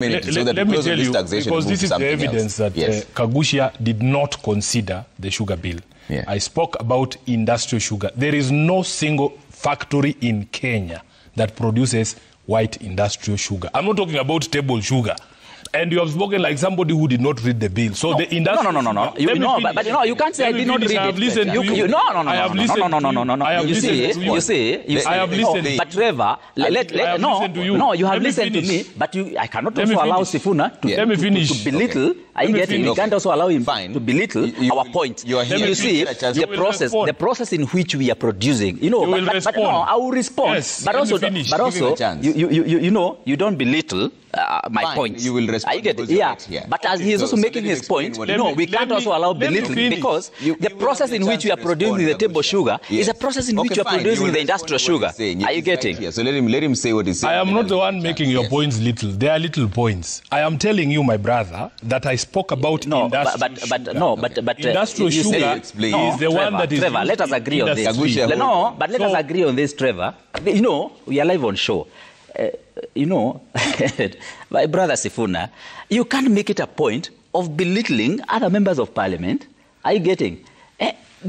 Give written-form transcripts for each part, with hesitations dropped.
Let me tell you, because this is the evidence that Kaguchia did not consider the sugar bill. Yeah. I spoke about industrial sugar. There is no single factory in Kenya that produces white industrial sugar. I'm not talking about table sugar. And you have spoken like somebody who did not read the bill. So the industry... No. You can't say I did not read it. I have listened to you. I have listened to you. You see. I have listened. But Trevor, you have listened to me, but I cannot also allow Sifuna to belittle. We can't also allow him to belittle our point. You see, the process in which we are producing, but I will respond. But also, you don't belittle my point. You will respond. I get it. Yeah. But as he is also making his point, we can't also allow belittling because the process in which we are producing the table sugar is a process in which we are producing the industrial sugar. Are you getting? So let him say what he's saying. I am not the one making your points little. They are little points. I am telling you, my brother, that I spoke about industrial sugar is the one that is. Trevor, let us agree on this. But let us agree on this, Trevor. We are live on show. My brother Sifuna, you can't make it a point of belittling other members of parliament. Are you getting?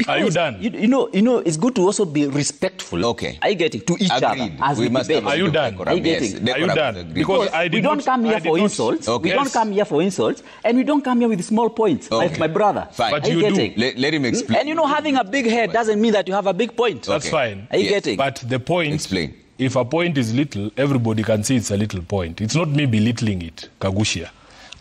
Are you done? It's good to also be respectful. Okay. Are you getting to each other as we debate? Are you done? Are you getting? Are you done? Because we don't come here for insults. We don't come here for insults, and we don't come here with small points. Like my brother. Fine. But you do. Let him explain. And having a big head doesn't mean that you have a big point. That's fine. Are you getting? But the point. Explain. If a point is little, everybody can see it's a little point. It's not me belittling it, Kaguchia.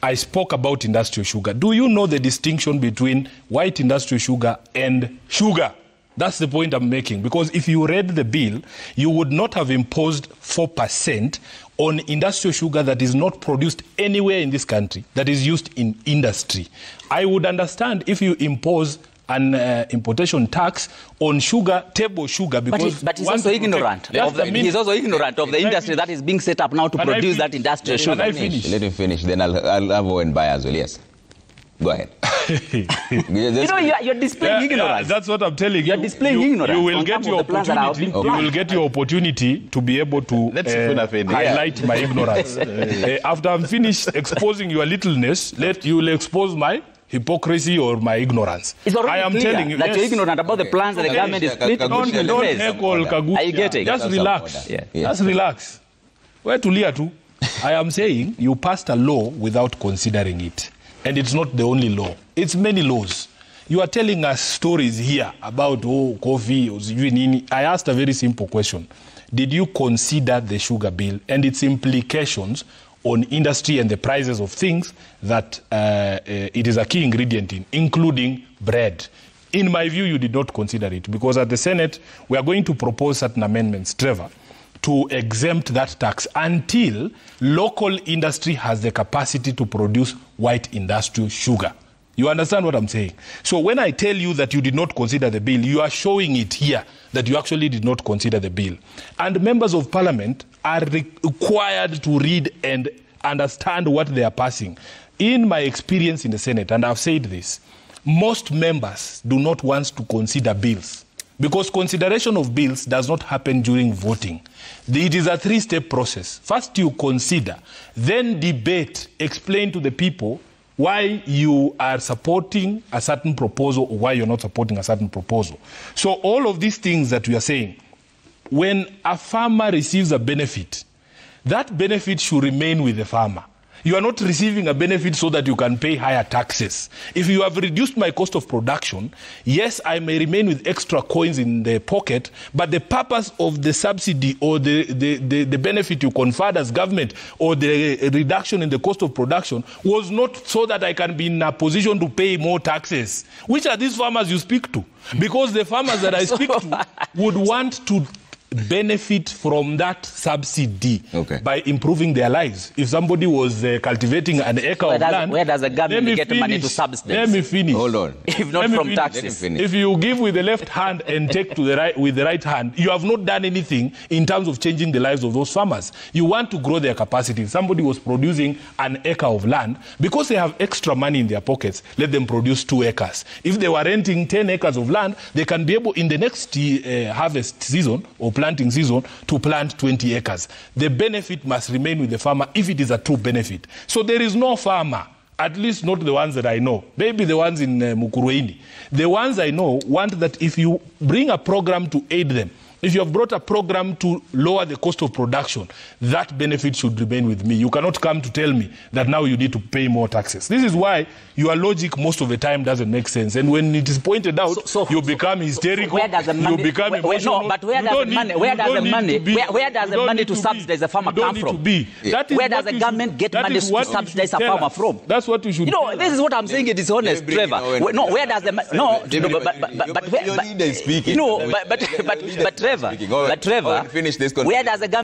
I spoke about industrial sugar. Do you know the distinction between white industrial sugar and sugar? That's the point I'm making. Because if you read the bill, you would not have imposed 4% on industrial sugar that is not produced anywhere in this country, that is used in industry. I would understand if you impose an importation tax on sugar, table sugar, because... But he's also ignorant. He's also ignorant of the industry that is being set up now to produce that industrial sugar. Let him finish, then I'll have one by as well, yes. Go ahead. You're displaying ignorance. That's what I'm telling you. You're displaying ignorance. You will get your opportunity. You will get your opportunity to be able to highlight my ignorance. After I'm finished exposing your littleness, you will expose my hypocrisy or my ignorance. It's already telling you that you're ignorant about the plans that the government is split. Don't heckle Kaguchia. Are you getting? Just relax. Just relax. Where to live to? I am saying you passed a law without considering it. And it's not the only law. It's many laws. You are telling us stories here about coffee or nini. I asked a very simple question. Did you consider the sugar bill and its implications on industry and the prices of things that it is a key ingredient in, including bread? In my view, you did not consider it, because at the Senate, we are going to propose certain amendments, Trevor, to exempt that tax until local industry has the capacity to produce white industrial sugar. You understand what I'm saying? So when I tell you that you did not consider the bill, you are showing it here that you actually did not consider the bill. And members of parliament are required to read and understand what they are passing. In my experience in the Senate, and I've said this, most members do not want to consider bills, because consideration of bills does not happen during voting. It is a three-step process. First you consider, then debate, explain to the people why you are supporting a certain proposal or why you're not supporting a certain proposal. So all of these things that we are saying, when a farmer receives a benefit, that benefit should remain with the farmer. You are not receiving a benefit so that you can pay higher taxes. If you have reduced my cost of production, yes, I may remain with extra coins in the pocket, but the purpose of the subsidy or the benefit you conferred as government or the reduction in the cost of production was not so that I can be in a position to pay more taxes. Which are these farmers you speak to? Because the farmers that I speak to would want to benefit from that subsidy by improving their lives. If somebody was cultivating an acre of land, where does the government get money to subsidize? Let me finish. Hold on. If not from taxes. If you give with the left hand and take to the right with the right hand, you have not done anything in terms of changing the lives of those farmers. You want to grow their capacity. If somebody was producing an acre of land, because they have extra money in their pockets, let them produce 2 acres. If they were renting 10 acres of land, they can be able in the next harvest season or planting season to plant 20 acres. The benefit must remain with the farmer if it is a true benefit. So there is no farmer, at least not the ones that I know, maybe the ones in Mukurweini. The ones I know want that if you bring a program to aid them, if you have brought a program to lower the cost of production, that benefit should remain with me. You cannot come to tell me that now you need to pay more taxes. This is why your logic most of the time doesn't make sense. And when it is pointed out, you become hysterical, where does the money, you become emotional. No, but where does the money to subsidize the farmer come from? Where does the government get money to subsidize a farmer from? That's what you should this is what I'm saying, it is honest, Trevor. No, where does the Trevor, where does the government